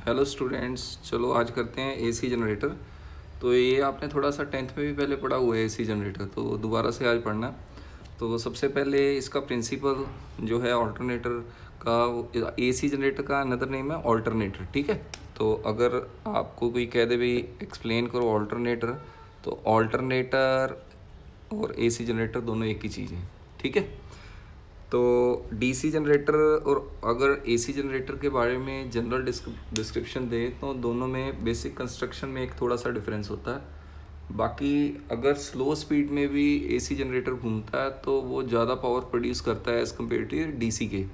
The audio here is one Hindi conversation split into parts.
हेलो स्टूडेंट्स, चलो आज करते हैं एसी जनरेटर। तो ये आपने थोड़ा सा टेंथ में भी पहले पढ़ा हुआ है एसी जनरेटर, तो दोबारा से आज पढ़ना। तो सबसे पहले इसका प्रिंसिपल जो है ऑल्टरनेटर का, एसी जनरेटर का अनदर नेम है ऑल्टरनेटर, ठीक है। तो अगर आपको कोई कह दे भाई एक्सप्लेन करो ऑल्टरनेटर, तो ऑल्टरनेटर और एसी जनरेटर दोनों एक ही चीज़ है, ठीक है। तो डीसी जनरेटर और अगर एसी जनरेटर के बारे में जनरल डिस्क्रिप्शन दें तो दोनों में बेसिक कंस्ट्रक्शन में एक थोड़ा सा डिफरेंस होता है। बाकी अगर स्लो स्पीड में भी एसी जनरेटर घूमता है तो वो ज़्यादा पावर प्रोड्यूस करता है एज़ कम्पेयर टू डीसी के,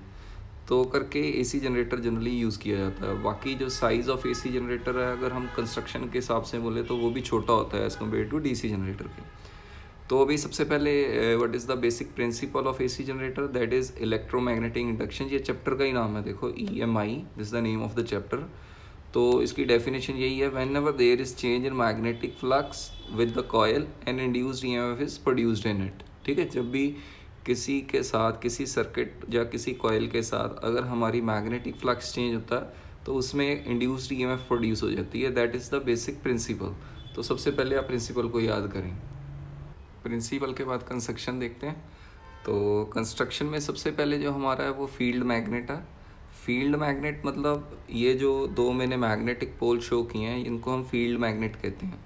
तो करके एसी जनरेटर जनरली यूज़ किया जाता है। बाकी जो साइज़ ऑफ एसी जनरेटर है, अगर हम कंस्ट्रक्शन के हिसाब से बोले तो वो भी छोटा होता है as compare to DC generator के। तो अभी सबसे पहले what is the basic principle of AC generator, that is electromagnetic induction. ये चैप्टर का ही नाम है, देखो EMI, this is the name of the chapter. तो इसकी डेफिनेशन यही है, whenever there is change in magnetic flux with the coil and induced EMF is produced in it, ठीक है। जब भी किसी के साथ, किसी सर्किट या किसी कॉयल के साथ अगर हमारी मैग्नेटिक फ्लक्स चेंज होता है तो उसमें इंड्यूस्ड EMF प्रोड्यूस हो जाती है, that is the basic principal. तो सबसे पहले आप प्रिंसिपल को याद करें। प्रिंसिपल के बाद कंस्ट्रक्शन देखते हैं। तो कंस्ट्रक्शन में सबसे पहले जो हमारा है वो फील्ड मैग्नेट है। फील्ड मैग्नेट मतलब ये जो दो मैंने मैग्नेटिक पोल शो किए हैं इनको हम फील्ड मैग्नेट कहते हैं।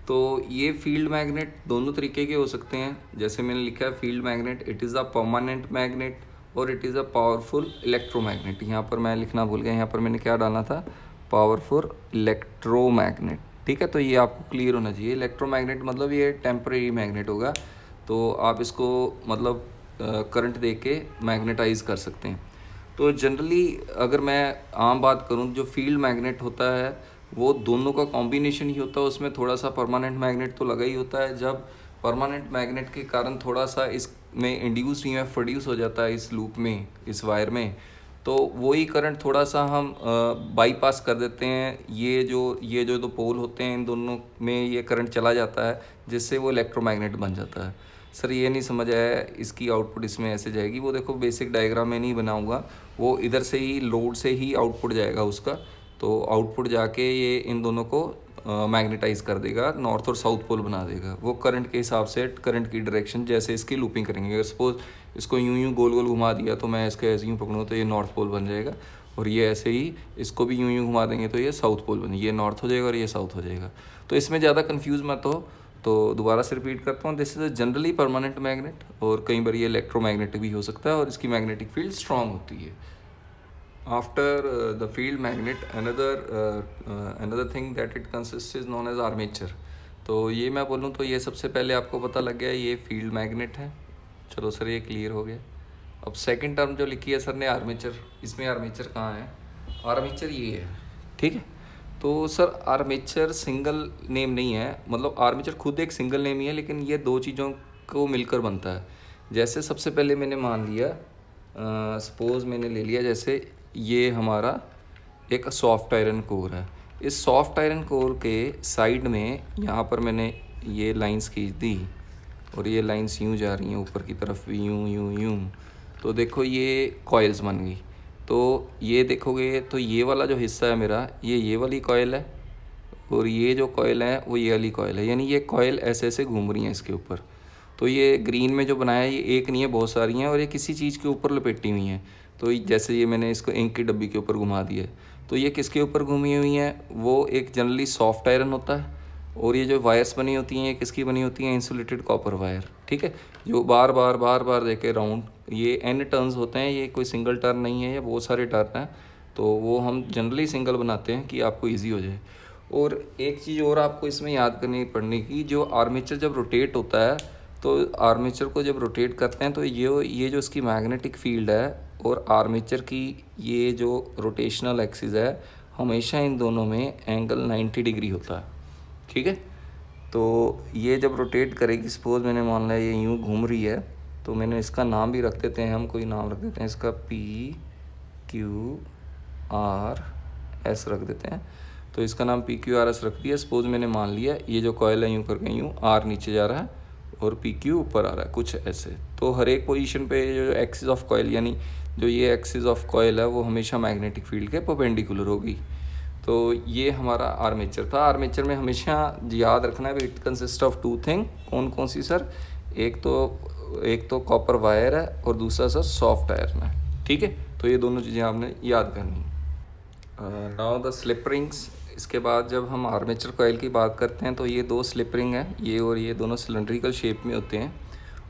तो ये फील्ड मैग्नेट दोनों तरीके के हो सकते हैं, जैसे मैंने लिखा है field magnet, it is a permanent magnet और it is a powerful electromagnet. यहाँ पर मैं लिखना भूल गया, यहाँ पर मैंने क्या डालना था, पावरफुल इलेक्ट्रोमैग्नेट, ठीक है। तो ये आपको क्लियर होना चाहिए। इलेक्ट्रोमैग्नेट मतलब ये टेम्परेरी मैग्नेट होगा, तो आप इसको मतलब करंट दे के मैग्नेटाइज कर सकते हैं। तो जनरली अगर मैं आम बात करूं, जो फील्ड मैग्नेट होता है वो दोनों का कॉम्बिनेशन ही होता है, उसमें थोड़ा सा परमानेंट मैग्नेट तो लगा ही होता है। जब परमानेंट मैग्नेट के कारण थोड़ा सा इसमें इंड्यूस्ड EMF प्रोड्यूस हो जाता है इस लूप में, इस वायर में, तो वही करंट थोड़ा सा हम बाईपास कर देते हैं। ये जो दो पोल होते हैं इन दोनों में ये करंट चला जाता है, जिससे वो इलेक्ट्रोमैग्नेट बन जाता है। सर ये नहीं समझ आया, इसकी आउटपुट इसमें ऐसे जाएगी, वो देखो बेसिक डायग्राम में नहीं बनाऊंगा, वो इधर से ही लोड से ही आउटपुट जाएगा उसका। तो आउटपुट जाके ये इन दोनों को मैग्नेटाइज कर देगा, नॉर्थ और साउथ पोल बना देगा। वो करंट के हिसाब से करंट की डायरेक्शन जैसे इसकी लूपिंग करेंगे। अगर सपोज इसको यूं गोल गोल घुमा दिया तो मैं इसको ऐसे यूं पकड़ूँ तो ये नॉर्थ पोल बन जाएगा, और ये ऐसे ही इसको भी यूं घुमा देंगे तो ये साउथ पोल बनेगा, ये नॉर्थ हो जाएगा और ये साउथ हो जाएगा। तो इसमें ज़्यादा कन्फ्यूज़ मत हो। तो दोबारा से रिपीट करता हूँ, this is a generally permanent magnet, और कई बार ये इलेक्ट्रोमैग्नेटिक भी हो सकता है और इसकी मैग्नेटिक फील्ड स्ट्रांग होती है। After the field magnet, another thing that it consists is known as armature। तो ये मैं बोलूँ तो ये सबसे पहले आपको पता लग गया ये फील्ड मैग्नेट है। चलो सर ये क्लियर हो गया। अब सेकंड टर्म जो लिखी है सर ने आर्मेचर, इसमें आर्मेचर कहाँ है, आर्मेचर ये है, ठीक है। तो सर आर्मेचर सिंगल नेम नहीं है, मतलब आर्मेचर खुद एक सिंगल नेम ही है, लेकिन ये दो चीज़ों को मिलकर बनता है। जैसे सबसे पहले मैंने मान लिया, सपोज़ मैंने ले लिया जैसे ये हमारा एक सॉफ्ट आयरन कोर है। इस सॉफ्ट आयरन कोर के साइड में यहाँ पर मैंने ये लाइंस खींच दी और ये लाइंस यूँ जा रही हैं ऊपर की तरफ भी, यूँ यूँ यूँ। तो देखो ये कॉइल्स बन गई। तो ये देखोगे तो ये वाला जो हिस्सा है मेरा, ये वाली कॉइल है, और ये जो कॉइल है वो ये वाली कॉइल है, यानी ये कॉइल ऐसे ऐसे घूम रही हैं इसके ऊपर। तो ये ग्रीन में जो बनाया है ये एक नहीं है, बहुत सारी हैं, और ये किसी चीज़ के ऊपर लपेटी हुई हैं। तो जैसे ये मैंने इसको इंक की डब्बी के ऊपर घुमा दिया, तो ये किसके ऊपर घूमी हुई हैं, वो एक जनरली सॉफ्ट आयरन होता है, और ये जो वायर्स बनी होती हैं ये किसकी बनी होती हैं, इंसुलेटेड कॉपर वायर, ठीक है। जो बार बार देखे राउंड, ये N टर्न्स होते हैं, ये कोई सिंगल टर्न नहीं है, ये बहुत सारे टर्न हैं, तो वो हम जनरली सिंगल बनाते हैं कि आपको ईजी हो जाए। और एक चीज़ और आपको इसमें याद करनी पड़ने की, जो आर्मेचर जब रोटेट होता है तो आर्मेचर को जब रोटेट करते हैं तो ये जो इसकी मैग्नेटिक फील्ड है और आर्मेचर की ये जो रोटेशनल एक्सिस है, हमेशा इन दोनों में एंगल 90 डिग्री होता है, ठीक है। तो ये जब रोटेट करेगी, सपोज मैंने मान लिया ये यूँ घूम रही है, तो मैंने इसका नाम भी रख देते हैं, हम कोई नाम रख देते हैं इसका, PQRS रख देते हैं। तो इसका नाम PQRS रख दिया। सपोज मैंने मान लिया ये जो कॉयल है यूँ करके यूँ R नीचे जा रहा है और PQ ऊपर आ रहा है, कुछ ऐसे। तो हर एक पोजीशन पे जो एक्सिस ऑफ कॉयल, यानी जो ये एक्सिस ऑफ कॉयल है वो हमेशा मैग्नेटिक फील्ड के परपेंडिकुलर होगी। तो ये हमारा आर्मेचर था। आर्मेचर में हमेशा याद रखना है it consist of two thing. कौन कौन सी सर? एक तो कॉपर वायर है और दूसरा सर सॉफ्ट आयरन है, ठीक है। तो ये दोनों चीज़ें आपने याद करनी है। Now the slip rings. इसके बाद जब हम आर्मेचर कॉइल की बात करते हैं तो ये दो स्लिप रिंग हैं, ये और ये दोनों सिलेंड्रिकल शेप में होते हैं।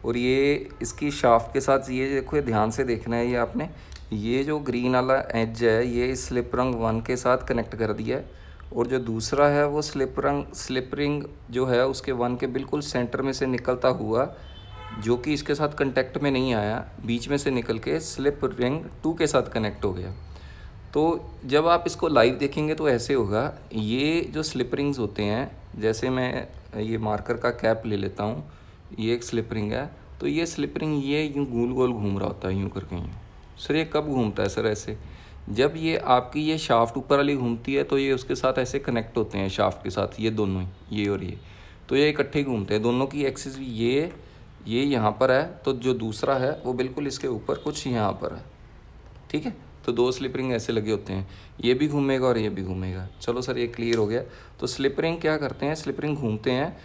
और ये इसकी शाफ्ट के साथ, ये देखो, ये ध्यान से देखना है, ये आपने ये जो ग्रीन वाला एज है ये इस स्लिप रिंग 1 के साथ कनेक्ट कर दिया है, और जो दूसरा है वो स्लिप रिंग जो है उसके 1 के बिल्कुल सेंटर में से निकलता हुआ, जो कि इसके साथ कांटेक्ट में नहीं आया, बीच में से निकल के स्लिप रिंग 2 के साथ कनेक्ट हो गया। तो जब आप इसको लाइव देखेंगे तो ऐसे होगा। ये जो स्लिप रिंग्स होते हैं, जैसे मैं ये मार्कर का कैप ले लेता हूँ, ये एक स्लिप रिंग है, तो ये स्लिप रिंग ये यूँ गोल गोल घूम रहा होता है, यूँ करके यूँ। सर ये कब घूमता है? सर ऐसे, जब ये आपकी ये शाफ्ट ऊपर वाली घूमती है तो ये उसके साथ ऐसे कनेक्ट होते हैं शाफ्ट के साथ, ये दोनों ही, ये और ये, तो ये इकट्ठे घूमते हैं। दोनों की एक्सिस ये यहाँ पर है, तो जो दूसरा है वो बिल्कुल इसके ऊपर कुछ यहाँ पर है, ठीक है। तो दो स्लिप रिंग ऐसे लगे होते हैं, ये भी घूमेगा और ये भी घूमेगा। चलो सर ये क्लियर हो गया। तो स्लिप रिंग क्या करते हैं? स्लिप रिंग घूमते हैं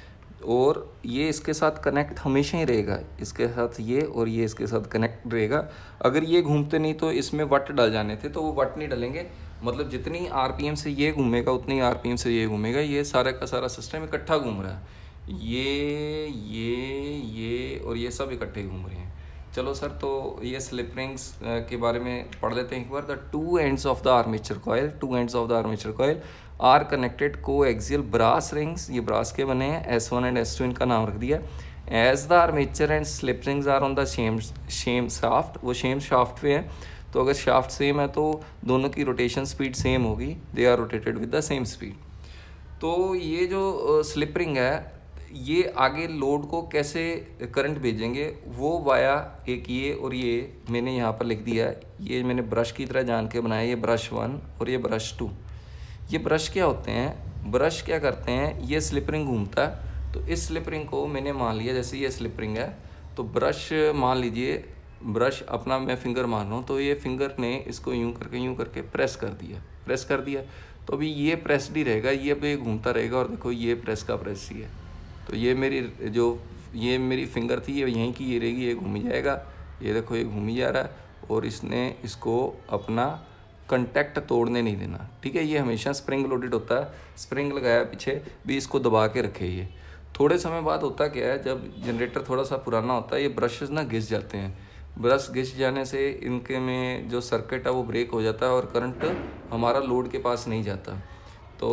और ये इसके साथ कनेक्ट हमेशा ही रहेगा, इसके साथ ये और ये इसके साथ कनेक्ट रहेगा। अगर ये घूमते नहीं तो इसमें वट डल जाने थे, तो वो वट नहीं डलेंगे, मतलब जितनी आरपीएम से ये घूमेगा उतनी आरपीएम से ये घूमेगा। ये सारा का सारा सिस्टम इकट्ठा घूम रहा है, ये और ये सब इकट्ठे घूम रहे हैं। चलो सर, तो ये स्लिप रिंग्स के बारे में पढ़ लेते हैं एक बार। The two ends of the armature coil are connected coaxial brass rings, ये ब्रास के बने हैं, S1 एंड S2 इनका नाम रख दिया। As the armature and slip rings are on the same shaft, वो सेम शाफ्ट पे है, तो अगर शाफ्ट सेम है तो दोनों की रोटेशन स्पीड सेम होगी, they are rotated with the same speed. तो ये जो स्लिप रिंग है, ये आगे लोड को कैसे करंट भेजेंगे, वो वाया एक ये और ये मैंने यहाँ पर लिख दिया है, ये मैंने ब्रश की तरह जान के बनाया, ये ब्रश 1 और ये ब्रश 2। ये ब्रश क्या होते हैं? ब्रश क्या करते हैं, ये स्लिप रिंग घूमता है, तो इस स्लिप रिंग को मैंने मान लिया, जैसे ये स्लिप रिंग है, तो ब्रश मान लीजिए, ब्रश अपना मैं फिंगर मान रहा हूँ, तो ये फिंगर ने इसको यूँ करके प्रेस कर दिया, तो अभी ये प्रेस्ड ही रहेगा, ये अब ये घूमता रहेगा, और देखो ये प्रेस का प्रेस ही है। तो ये मेरी फिंगर थी, ये यहीं की ये रहेगी, ये घूम जाएगा, ये देखो ये घूम जा रहा है, और इसने इसको अपना कंटेक्ट तोड़ने नहीं देना, ठीक है। ये हमेशा स्प्रिंग लोडेड होता है, स्प्रिंग लगाया पीछे भी, इसको दबा के रखे। ये थोड़े समय बाद होता क्या है, जब जनरेटर थोड़ा सा पुराना होता है, ये ब्रशेस ना घिस जाते हैं। ब्रश घिस जाने से इनके में जो सर्किट है वो ब्रेक हो जाता है और करंट हमारा लोड के पास नहीं जाता। तो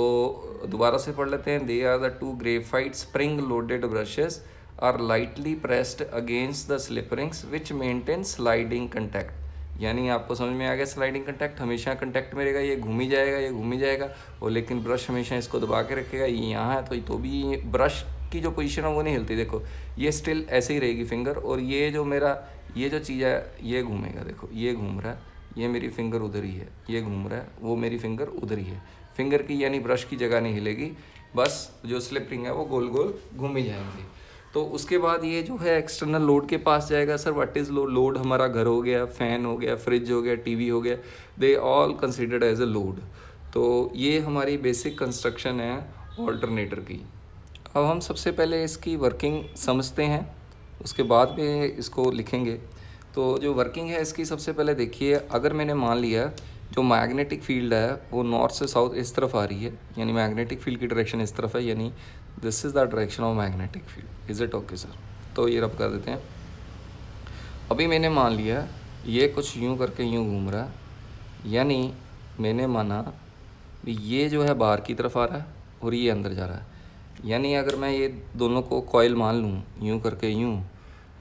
दोबारा से पढ़ लेते हैं। They are the two graphite spring loaded brushes are lightly pressed against the slip rings which maintain sliding contact. यानी आपको समझ में आ गया, स्लाइडिंग कंटैक्ट हमेशा कंटैक्ट में रहेगा, ये घूम ही जाएगा, और लेकिन ब्रश हमेशा इसको दबा के रखेगा। ये यहाँ है तो भी ब्रश की जो पोजीशन है वो नहीं हिलती, देखो ये स्टिल ऐसे ही रहेगी फिंगर, और ये जो मेरा ये जो चीज़ है ये घूमेगा, देखो ये घूम रहा है, ये मेरी फिंगर उधर ही है, ये घूम रहा है, वो मेरी फिंगर उधर ही है। फिंगर की यानी ब्रश की जगह नहीं हिलेगी, बस जो स्लिप रिंग है वो गोल गोल घूम ही जाएंगे। तो उसके बाद ये जो है एक्सटर्नल लोड के पास जाएगा। Sir what is load? Load हमारा घर हो गया, फ़ैन हो गया, फ्रिज हो गया, टीवी हो गया, they all considered as a load. तो ये हमारी बेसिक कंस्ट्रक्शन है ऑल्टरनेटर की। अब हम सबसे पहले इसकी वर्किंग समझते हैं, उसके बाद में इसको लिखेंगे। तो जो वर्किंग है इसकी, सबसे पहले देखिए, अगर मैंने मान लिया जो मैग्नेटिक फील्ड है वो नॉर्थ से साउथ इस तरफ आ रही है, यानी मैग्नेटिक फील्ड की डायरेक्शन इस तरफ है, यानी this is the direction of magnetic field. Is it okay sir? तो ये रब कर देते हैं। अभी मैंने मान लिया ये कुछ यूँ करके यूँ घूम रहा है, यानी मैंने माना ये जो है बाहर की तरफ आ रहा है और ये अंदर जा रहा है। यानी अगर मैं ये दोनों को कॉइल मान लूँ यूँ करके यूँ,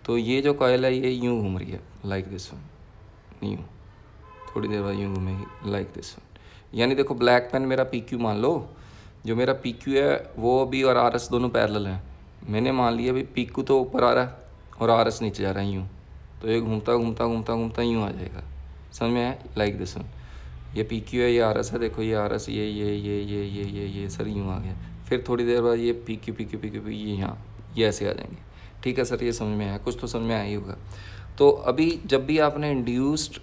तो ये जो कॉइल है ये यूँ घूम रही है, लाइक दिस वन, यूँ, थोड़ी देर बाद यूँ घूमेगी लाइक दिस वन। यानी देखो ब्लैक पेन मेरा PQ मान लो, जो मेरा PQ है वो भी और RS दोनों पैरेलल हैं। मैंने मान लिया भाई PQ तो ऊपर आ रहा है और RS नीचे जा रहा है यूँ, तो ये घूमता यूँ आ जाएगा, समझ में आया? Like this one. ये PQ है, ये RS है, देखो ये RS, ये सर यूँ आ गया। फिर थोड़ी देर बाद ये PQ ये यहाँ, ये ऐसे आ जाएंगे। ठीक है सर, ये समझ में आया? कुछ तो समझ में आया ही होगा। तो अभी जब भी आपने इंड्यूस्ड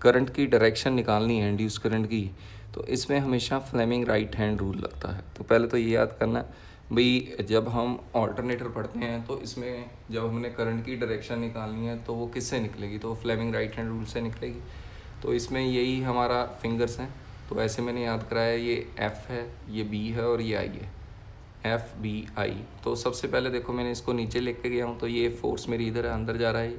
करंट की डायरेक्शन निकालनी है इंड्यूस करंट की, तो इसमें हमेशा फ्लेमिंग राइट हैंड रूल लगता है। तो पहले तो ये याद करना भाई, जब हम ऑल्टरनेटर पढ़ते हैं तो इसमें जब हमने करंट की डायरेक्शन निकालनी है तो वो किससे निकलेगी, तो फ्लेमिंग राइट हैंड रूल से निकलेगी। तो इसमें यही हमारा फिंगर्स हैं, तो ऐसे मैंने याद कराया, ये एफ़ है, ये बी है और ये आई है, एफ बी आई। तो सबसे पहले देखो मैंने इसको नीचे लेके गया हूँ, तो ये फोर्स मेरी इधर है, अंदर जा रहा है,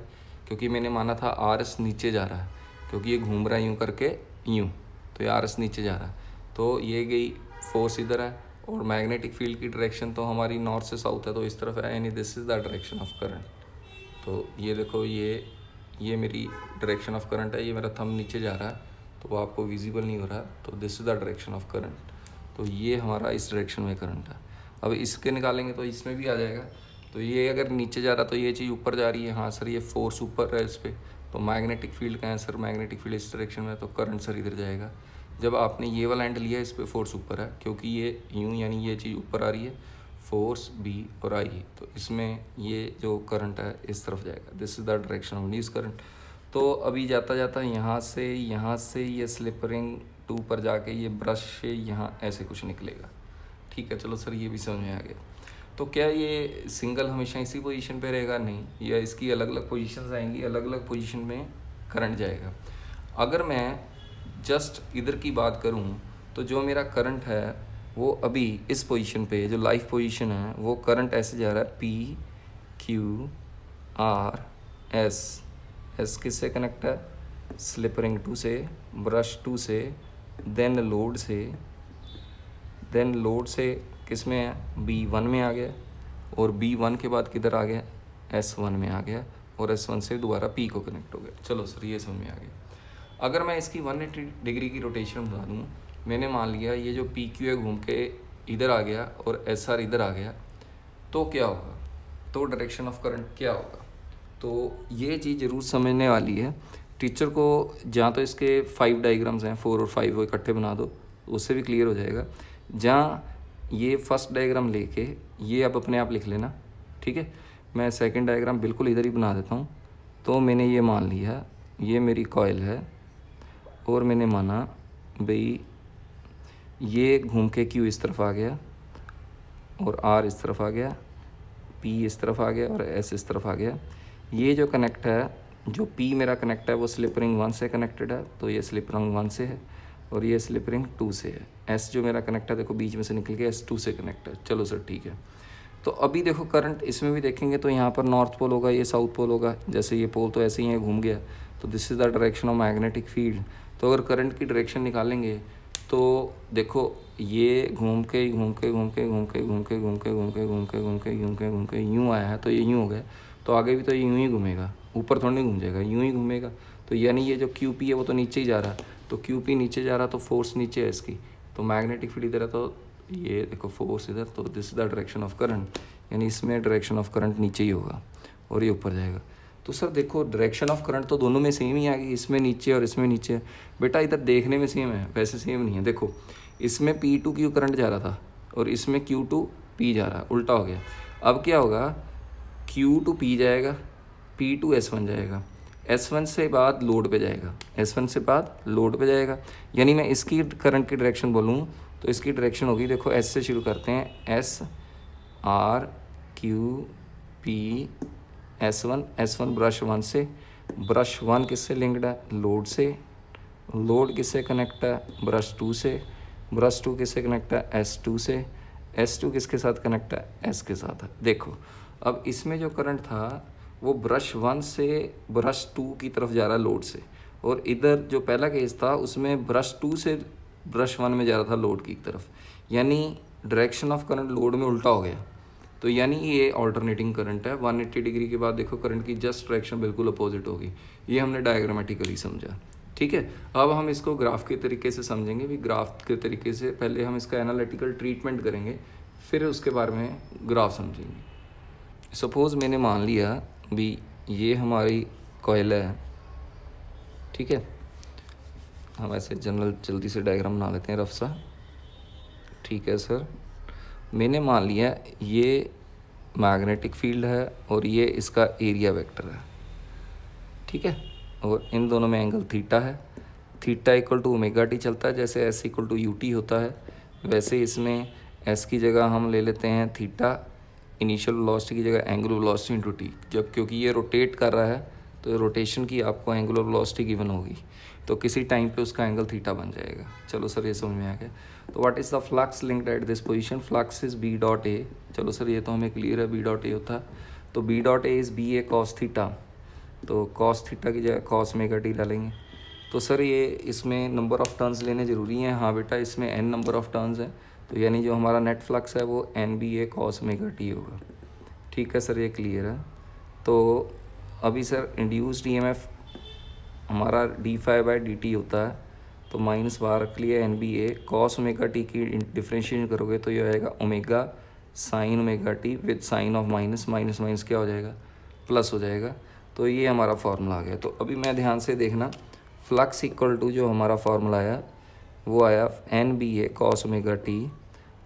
क्योंकि मैंने माना था आर एस नीचे जा रहा है, क्योंकि ये घूम रहा है यूँ करके यूँ, तो ये आर एस नीचे जा रहा है, तो ये गई फोर्स इधर है। और मैग्नेटिक फील्ड की डायरेक्शन तो हमारी नॉर्थ से साउथ है, तो इस तरफ है, यानी this is the direction of current. तो ये देखो, ये मेरी डायरेक्शन ऑफ करंट है, ये मेरा थंब नीचे जा रहा है तो वो आपको विजिबल नहीं हो रहा, तो this is the direction of current. तो ये हमारा इस डायरेक्शन में करंट है। अब इसके निकालेंगे तो इसमें भी आ जाएगा। तो ये अगर नीचे जा रहा तो ये चीज़ ऊपर जा रही है, हाँ सर ये फोर्स ऊपर है इस पर, तो मैग्नेटिक फील्ड का है सर, मैग्नेटिक फील्ड इस डायरेक्शन में, तो करंट सर इधर जाएगा। जब आपने ये वाला एंड लिया, इस पर फोर्स ऊपर है, क्योंकि ये यूँ यानी ये चीज़ ऊपर आ रही है, फोर्स बी और आई, तो इसमें ये जो करंट है इस तरफ जाएगा, this is the direction of induce current. तो अभी जाता जाता यहाँ से ये स्लिप रिंग 2 पर जाके ये ब्रश से यहाँ ऐसे कुछ निकलेगा। ठीक है, चलो सर ये भी समझ में आ गया। तो क्या ये सिंगल हमेशा इसी पोजीशन पे रहेगा? नहीं, या इसकी अलग अलग पोजीशंस आएंगी, अलग अलग पोजीशन में करंट जाएगा। अगर मैं जस्ट इधर की बात करूं तो जो मेरा करंट है वो अभी इस पोजीशन पे, जो लाइफ पोजीशन है, वो करंट ऐसे जा रहा है, P Q R S. S किससे कनेक्ट है? स्लिप रिंग 2 से, ब्रश 2 से, देन लोड से किस में है? B1 में आ गया, और B1 के बाद किधर आ गया? S1 में आ गया, और S1 से दोबारा P को कनेक्ट हो गया। चलो सर ये समझ में आ गया। अगर मैं इसकी 180 डिग्री की रोटेशन बता दूँ, मैंने मान लिया ये जो PQ है घूम के इधर आ गया और SR इधर आ गया, तो क्या होगा? तो डायरेक्शन ऑफ करंट क्या होगा? तो ये चीज़ ज़रूर समझने वाली है टीचर को। जहाँ तो इसके 5 डायग्राम्स हैं, 4 और 5 वो इकट्ठे बना दो, उससे भी क्लियर हो जाएगा। जहाँ ये फर्स्ट डायग्राम लेके ये अब अपने आप लिख लेना, ठीक है। मैं सेकंड डायग्राम बिल्कुल इधर ही बना देता हूँ। तो मैंने ये मान लिया ये मेरी कॉइल है, और मैंने माना भाई ये घूम के Q इस तरफ आ गया, और R इस तरफ आ गया, P इस तरफ आ गया, और S इस तरफ आ गया। ये जो कनेक्ट है, जो P मेरा कनेक्ट है वो स्लिप रिंग 1 से कनेक्टेड है, तो ये स्लिप रिंग 1 से है, और ये स्लिप रिंग 2 से है। S जो मेरा कनेक्ट है देखो बीच में से निकल के S2 से कनेक्ट है। चलो सर ठीक है। तो अभी देखो करंट इसमें भी देखेंगे तो यहाँ पर नॉर्थ पोल होगा, ये साउथ पोल होगा। जैसे ये पोल तो ऐसे ही है, घूम गया, तो this is the direction of magnetic field. तो अगर करंट की डायरेक्शन निकालेंगे तो देखो ये घूम के यूँ आया है, तो ये यूँ हो गया, तो आगे भी तो ये यूँ ही घूमेगा, ऊपर थोड़ी नहीं घूम जाएगा, यूँ ही घूमेगा। तो यानी ये जो QP है वो तो नीचे ही जा रहा है, तो QP नीचे जा रहा तो फोर्स नीचे है इसकी, तो मैग्नेटिक फील्ड इधर है, तो ये देखो फोर्स इधर, तो this is the direction of current, यानी इसमें डायरेक्शन ऑफ करंट नीचे ही होगा और ये ऊपर जाएगा। तो सर देखो डायरेक्शन ऑफ करंट तो दोनों में सेम ही आ गई, इसमें नीचे और इसमें नीचे। बेटा इधर देखने में सेम है, वैसे सेम नहीं है। देखो इसमें P टू Q करंट जा रहा था और इसमें Q टू P जा रहा है, उल्टा हो गया। अब क्या होगा? Q टू P जाएगा, P टू S1 जाएगा, S1 से बाद लोड पे जाएगा, S1 से बाद लोड पे जाएगा। यानी मैं इसकी करंट की डायरेक्शन बोलूँ तो इसकी डायरेक्शन होगी, देखो S से शुरू करते हैं, S R Q P S1 brush 1 से, ब्रश 1 किससे लिंक्ड है? लोड से। लोड किससे कनेक्ट है? ब्रश 2 से। ब्रश 2 किससे कनेक्ट है? S2 से। S2 किसके साथ कनेक्ट है? S के साथ है। देखो अब इसमें जो करंट था वो ब्रश 1 से ब्रश 2 की तरफ जा रहा है लोड से, और इधर जो पहला केस था उसमें ब्रश 2 से ब्रश 1 में जा रहा था लोड की तरफ, यानी डायरेक्शन ऑफ करंट लोड में उल्टा हो गया। तो यानी ये ऑल्टरनेटिंग करंट है। 180 डिग्री के बाद देखो करंट की जस्ट डायरेक्शन बिल्कुल अपोजिट होगी। ये हमने डायग्रामेटिकली समझा, ठीक है। अब हम इसको ग्राफ के तरीके से समझेंगे भी। ग्राफ के तरीके से पहले हम इसका एनालिटिकल ट्रीटमेंट करेंगे, फिर उसके बारे में ग्राफ समझेंगे। सपोज़ मैंने मान लिया भी ये हमारी कॉइल है, ठीक है। हम ऐसे जनरल जल्दी से डायग्राम बना लेते हैं रफ सा, ठीक है सर। मैंने मान लिया ये मैग्नेटिक फील्ड है और ये इसका एरिया वेक्टर है, ठीक है। और इन दोनों में एंगल थीटा है। Theta equal to omega T चलता है, जैसे S equal to U T होता है वैसे इसमें एस की जगह हम ले लेते हैं थीटा, इनिशियल वेलोसिटी की जगह एंगुलर वेलोसिटी इंटू टी। जब क्योंकि ये रोटेट कर रहा है तो रोटेशन की आपको एंगुलर वेलोसिटी गिवन होगी, तो किसी टाइम पे उसका एंगल थीटा बन जाएगा। चलो सर ये समझ में आ गया। तो what is the flux linked at this position? Flux is B dot A. चलो सर ये तो हमें क्लियर है, बी डॉट ए होता है। तो B dot A is B A cos theta, तो कॉस थीटा की जगह कॉस ओमेगा टी डालेंगे। तो सर ये इसमें नंबर ऑफ़ टर्न्स लेने ज़रूरी हैं। हाँ बेटा, इसमें n नंबर ऑफ़ टर्न्स हैं, तो यानी जो हमारा नेट फ्लक्स है वो N B A cos omega T होगा। ठीक है सर, ये क्लियर है। तो अभी सर इंड्यूस्ड ईएमएफ हमारा D phi by D T होता है, तो माइनस बाहर रख लिया N B A cos omega T की डिफ्रेंशिएशन करोगे तो ये आएगा omega sine omega T with sine of minus, minus minus क्या हो जाएगा, प्लस हो जाएगा। तो ये हमारा फार्मूला आ गया। तो अभी मैं ध्यान से देखना, फ्लक्स इक्वल टू जो हमारा फार्मूला आया वो आया N B A cos omega T.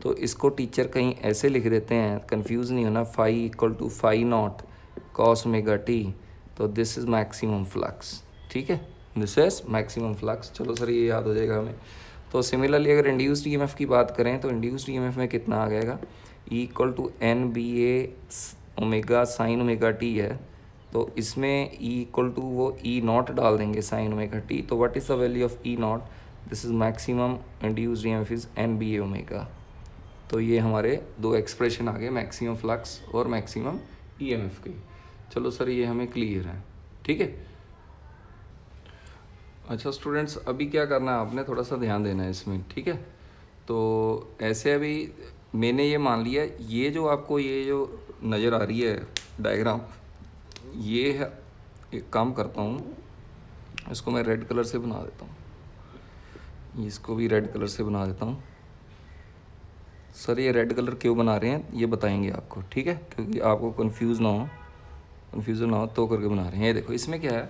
तो इसको टीचर कहीं ऐसे लिख देते हैं, कंफ्यूज नहीं होना, phi equal to phi naught cos omega T. तो दिस इज़ मैक्सिमम फ्लक्स। ठीक है, दिस इज मैक्सिमम फ्लक्स। चलो सर ये याद हो जाएगा हमें। तो सिमिलरली अगर इंड्यूस्ड ईएमएफ की बात करें तो इंड्यूस्ड ईएमएफ में कितना आ जाएगा, E equal to N B A omega sine omega T है, तो इसमें ई इक्वल टू वो ई नॉट डाल देंगे साइन ओमेगा टी। तो what is the value of E naught? This is maximum induced EMF is N B A omega. तो ये हमारे दो एक्सप्रेशन आ गए, मैक्सिमम फ्लक्स और मैक्सिमम ईएमएफ के। चलो सर ये हमें क्लियर है। ठीक है। अच्छा स्टूडेंट्स, अभी क्या करना है आपने, थोड़ा सा ध्यान देना है इसमें। ठीक है, तो ऐसे अभी मैंने ये मान लिया, ये जो आपको ये जो नज़र आ रही है डायग्राम, ये है, एक काम करता हूँ, इसको मैं रेड कलर से बना देता हूँ, इसको भी रेड कलर से बना देता हूँ। सर ये रेड कलर क्यों बना रहे हैं ये बताएंगे आपको, ठीक है, क्योंकि आपको कन्फ्यूज़न ना हो तो करके बना रहे हैं। ये देखो इसमें क्या है,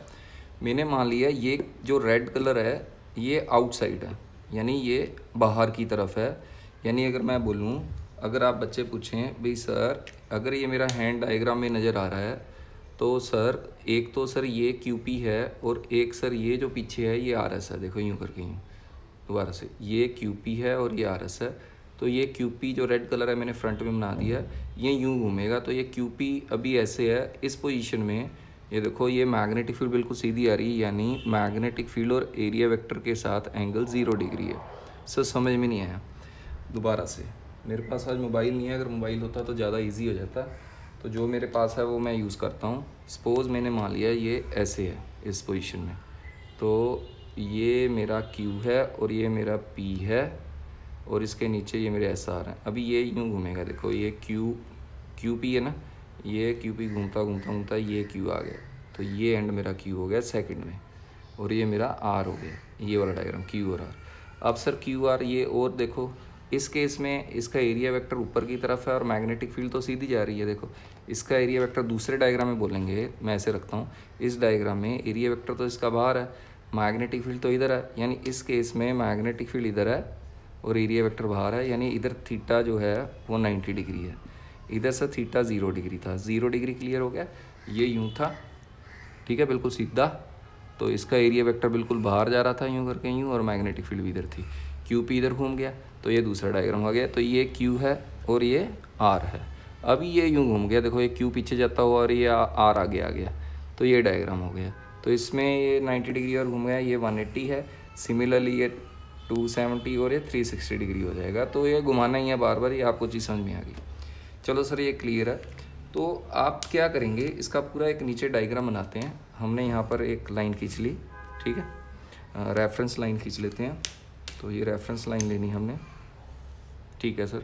मैंने मान लिया ये जो रेड कलर है ये आउटसाइड है, यानी ये बाहर की तरफ है। यानी अगर मैं बोलूँ, अगर आप बच्चे पूछें भाई सर अगर ये मेरा हैंड डायग्राम में नज़र आ रहा है तो सर एक तो सर ये क्यूपी है और एक सर ये जो पीछे है ये आर एस है। देखो यूँ करके, यूँ दोबारा से, ये क्यूपी है और ये आर एस है। तो ये क्यूपी जो रेड कलर है मैंने फ्रंट में बना दिया, ये यूँ घूमेगा। तो ये क्यूपी अभी ऐसे है इस पोजीशन में, ये देखो ये मैग्नेटिक फील्ड बिल्कुल सीधी आ रही है, यानी मैग्नेटिक फील्ड और एरिया वेक्टर के साथ एंगल 0 डिग्री है। सर समझ में नहीं आया? दोबारा से, मेरे पास आज मोबाइल नहीं है, अगर मोबाइल होता तो ज़्यादा इजी हो जाता, तो जो मेरे पास है वो मैं यूज़ करता हूँ। सपोज़ मैंने मान लिया ये ऐसे है इस पोजीशन में, तो ये मेरा क्यू है और ये मेरा पी है और इसके नीचे ये मेरे एस आर है। अभी ये यूँ घूमेगा, देखो ये क्यू पी है ना, ये क्यू पी घूमता घूमता घूमता ये क्यू आ गया, तो ये एंड मेरा क्यू हो गया सेकंड में, और ये मेरा आर हो गया, ये वाला डायग्राम क्यू और आर। अब सर क्यू आर ये, और देखो इस केस में इसका एरिया वेक्टर ऊपर की तरफ है और मैग्नेटिक फील्ड तो सीधी जा रही है। देखो इसका एरिया वेक्टर दूसरे डायग्राम में बोलेंगे, मैं ऐसे रखता हूँ, इस डायग्राम में एरिया वेक्टर तो इसका बाहर है, मैग्नेटिक फील्ड तो इधर है, यानी इस केस में मैग्नेटिक फील्ड इधर है और एरिया वेक्टर बाहर है, यानी इधर थीटा जो है वो 90 डिग्री है, इधर से थीटा 0 डिग्री था। 0 डिग्री क्लियर हो गया, ये यूँ था, ठीक है, बिल्कुल सीधा। तो इसका एरिया वेक्टर बिल्कुल बाहर जा रहा था यूँ करके यूँ, और मैग्नेटिक फील्ड भी इधर थी, क्यू पी इधर घूम गया, तो ये दूसरा डायग्राम हो गया। तो ये क्यू है और ये आर है। अभी ये यूँ घूम गया, देखो ये क्यू पीछे जाता हुआ और ये आर आगे आ गया, तो ये डायग्राम हो गया। तो इसमें ये 90 डिग्री और घूम गया, ये 180 है, सिमिलरली ये 270 और ये 360 डिग्री हो जाएगा। तो ये घुमाना ही है बार बार, ये आपको चीज़ समझ में आ गई। चलो सर ये क्लियर है। तो आप क्या करेंगे, इसका पूरा एक नीचे डायग्राम बनाते हैं। हमने यहाँ पर एक लाइन खींच ली, ठीक है, रेफरेंस लाइन खींच लेते हैं। तो ये रेफरेंस लाइन लेनी हमने, ठीक है सर।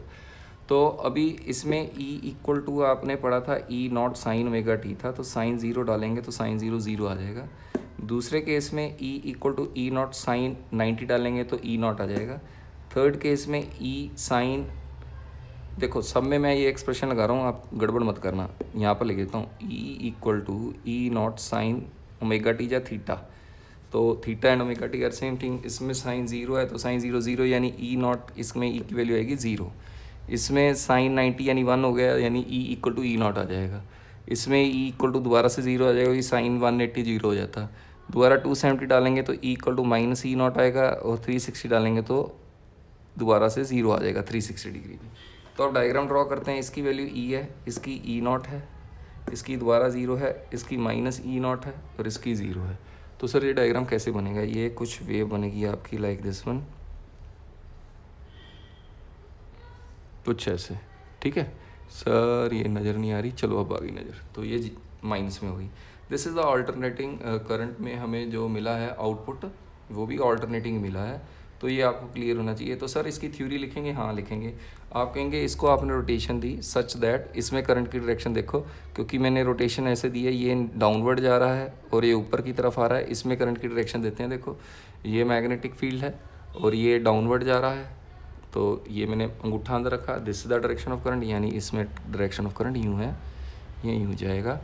तो अभी इसमें E इक्वल टू आपने पढ़ा था E naught sine omega T था, तो साइन 0 डालेंगे तो साइन 0 0 आ जाएगा। दूसरे केस में E equal to E naught sine 90 डालेंगे तो E नॉट आ जाएगा। थर्ड केस में E साइन, देखो सब में मैं ये एक्सप्रेशन लगा रहा हूँ, आप गड़बड़ मत करना, यहाँ पर लिख देता हूँ E equal to E naught sine omega T या थीटा। तो theta and omega T are same thing. इसमें साइन 0 है तो साइन 0 0, यानी E नॉट, इसमें E की वैल्यू आएगी 0। इसमें साइन 90 यानी 1 हो गया, यानी E equal to E naught आ जाएगा। इसमें E इक्वल टू दोबारा से 0 आ जाएगा, साइन 180 0 हो जाता। दोबारा 270 डालेंगे तो equal to minus E naught आएगा, और 360 डालेंगे तो दोबारा से 0 आ जाएगा 360 डिग्री में। तो अब डायग्राम ड्रॉ करते हैं। इसकी वैल्यू ई है, इसकी ई नॉट है, इसकी दोबारा 0 है, इसकी माइनस ई नॉट है, और इसकी 0 है। तो सर ये डायग्राम कैसे बनेगा? ये कुछ वेव बनेगी आपकी लाइक दिस वन, कुछ ऐसे, ठीक है सर। ये नज़र नहीं आ रही, चलो अब आ गई नज़र। तो ये माइनस में होगी। This is the alternating current में हमें जो मिला है आउटपुट, वो भी ऑल्टरनेटिंग मिला है। तो ये आपको क्लियर होना चाहिए। तो सर इसकी थ्योरी लिखेंगे? हाँ लिखेंगे। आप कहेंगे इसको आपने रोटेशन दी सच दैट, इसमें करंट की डायरेक्शन देखो, क्योंकि मैंने रोटेशन ऐसे दी है, ये डाउनवर्ड जा रहा है और ये ऊपर की तरफ आ रहा है। इसमें करंट की डायरेक्शन देते हैं, देखो ये मैग्नेटिक फील्ड है और ये डाउनवर्ड जा रहा है, तो ये मैंने अंगूठा अंदर रखा, this is the direction of current, यानी इसमें डायरेक्शन ऑफ करंट यूँ है, ये यूँ जाएगा,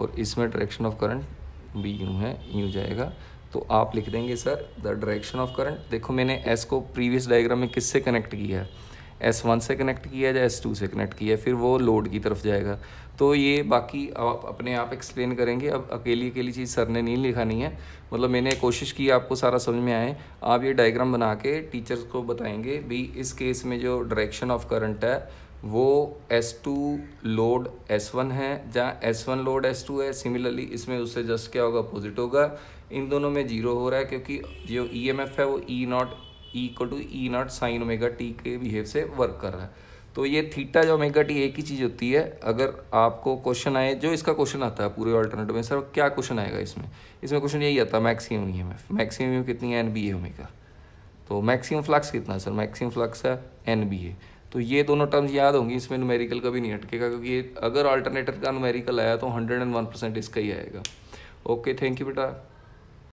और इसमें डायरेक्शन ऑफ करंट भी यूँ है, यूँ जाएगा। तो आप लिख देंगे sir the direction of current. देखो मैंने एस को प्रीवियस डायग्राम में किससे कनेक्ट किया है? S1 से कनेक्ट किया है या S2 से कनेक्ट किया है, फिर वो लोड की तरफ जाएगा। तो ये बाकी आप अपने आप एक्सप्लेन करेंगे। अब अकेली अकेली चीज़ सर ने नहीं लिखानी है, मतलब मैंने कोशिश की आपको सारा समझ में आए। आप ये डायग्राम बना के टीचर्स को बताएंगे भी इस केस में जो डायरेक्शन ऑफ करंट है वो S2 लोड S1 है, जहाँ S1 लोड S2 है। सिमिलरली इसमें उससे जस्ट क्या होगा, अपोजिट होगा। इन दोनों में जीरो हो रहा है क्योंकि जो EMF है वो E not equal to E not sine omega T के बिहेव से वर्क कर रहा है। तो ये थीटा जो ओमेगा टी एक ही चीज़ होती है। अगर आपको क्वेश्चन आए, जो इसका क्वेश्चन आता है पूरे ऑल्टरनेटिव में, सर क्या क्वेश्चन आएगा इसमें क्वेश्चन यही आता है मैक्सिमम EMF, मैक्सिमम कितनी है NBA ओमेगा। तो मैक्सिमम फ्लक्स कितना है सर? मैक्सिमम फ्लक्स है NBA। तो ये दोनों टर्म्स याद होंगी, इसमें न्यूमेरिकल कभी नहीं हटकेगा, क्योंकि अगर अल्टरनेटर का न्यूमेरिकल आया तो 101% इसका ही आएगा। ओके, थैंक यू बेटा।